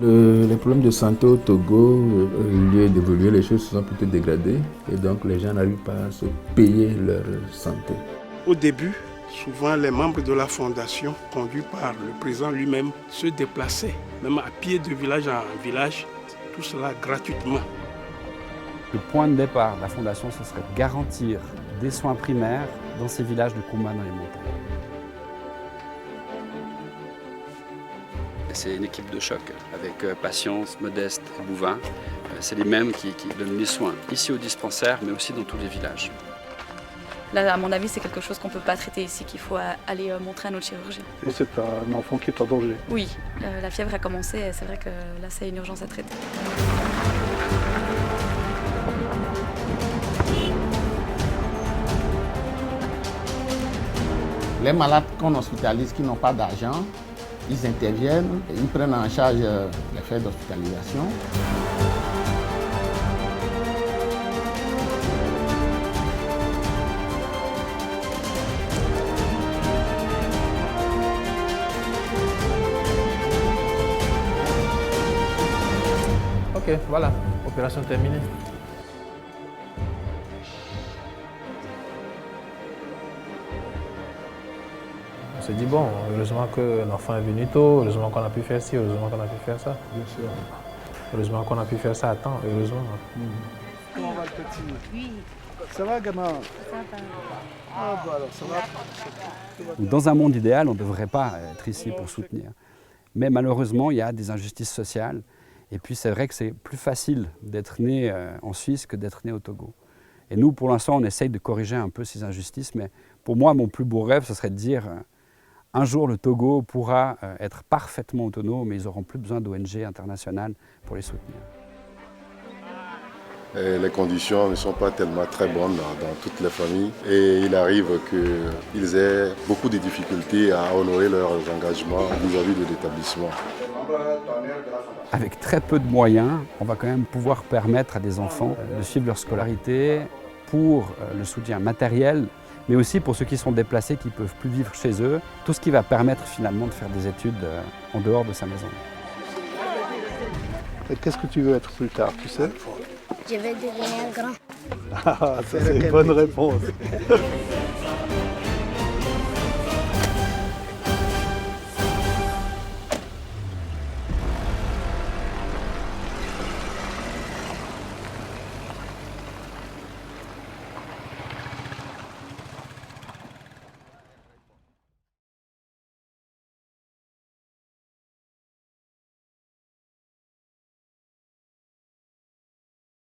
Les problèmes de santé au Togo, au lieu d'évoluer, les choses se sont plutôt dégradées et donc les gens n'arrivent pas à se payer leur santé. Au début, souvent les membres de la fondation, conduits par le président lui-même, se déplaçaient, même à pied de village en village, tout cela gratuitement. Le point de départ de la fondation, ce serait de garantir des soins primaires dans ces villages de Kouma dans les montagnes. C'est une équipe de choc avec Patience, Modeste et Bouvin. C'est les mêmes qui donnent les soins ici au dispensaire, mais aussi dans tous les villages. Là, à mon avis, c'est quelque chose qu'on ne peut pas traiter ici, qu'il faut aller montrer à notre chirurgien. Et c'est un enfant qui est en danger? Oui, la fièvre a commencé et c'est vrai que là, c'est une urgence à traiter. Les malades qu'on hospitalise qui n'ont pas d'argent, ils interviennent, ils prennent en charge les frais d'hospitalisation. Ok, voilà, opération terminée. On s'est dit, bon, heureusement que l'enfant est venu tôt, heureusement qu'on a pu faire ci, heureusement qu'on a pu faire ça. Bien sûr. Heureusement qu'on a pu faire ça à temps, heureusement. Comment va le petit? Oui. Ça va, gamin? Ça va. Ah bah alors, ça va. Dans un monde idéal, on ne devrait pas être ici pour soutenir. Mais malheureusement, il y a des injustices sociales. Et puis c'est vrai que c'est plus facile d'être né en Suisse que d'être né au Togo. Et nous, pour l'instant, on essaye de corriger un peu ces injustices. Mais pour moi, mon plus beau rêve, ce serait de dire un jour, le Togo pourra être parfaitement autonome, mais ils n'auront plus besoin d'ONG internationales pour les soutenir. Et les conditions ne sont pas tellement très bonnes dans toutes les familles et il arrive qu'ils aient beaucoup de difficultés à honorer leurs engagements vis-à-vis de l'établissement. Avec très peu de moyens, on va quand même pouvoir permettre à des enfants de suivre leur scolarité pour le soutien matériel, mais aussi pour ceux qui sont déplacés, qui ne peuvent plus vivre chez eux, tout ce qui va permettre finalement de faire des études en dehors de sa maison. Et qu'est-ce que tu veux être plus tard, tu sais? Je vais devenir grand. Ah, ça c'est une bonne réponse.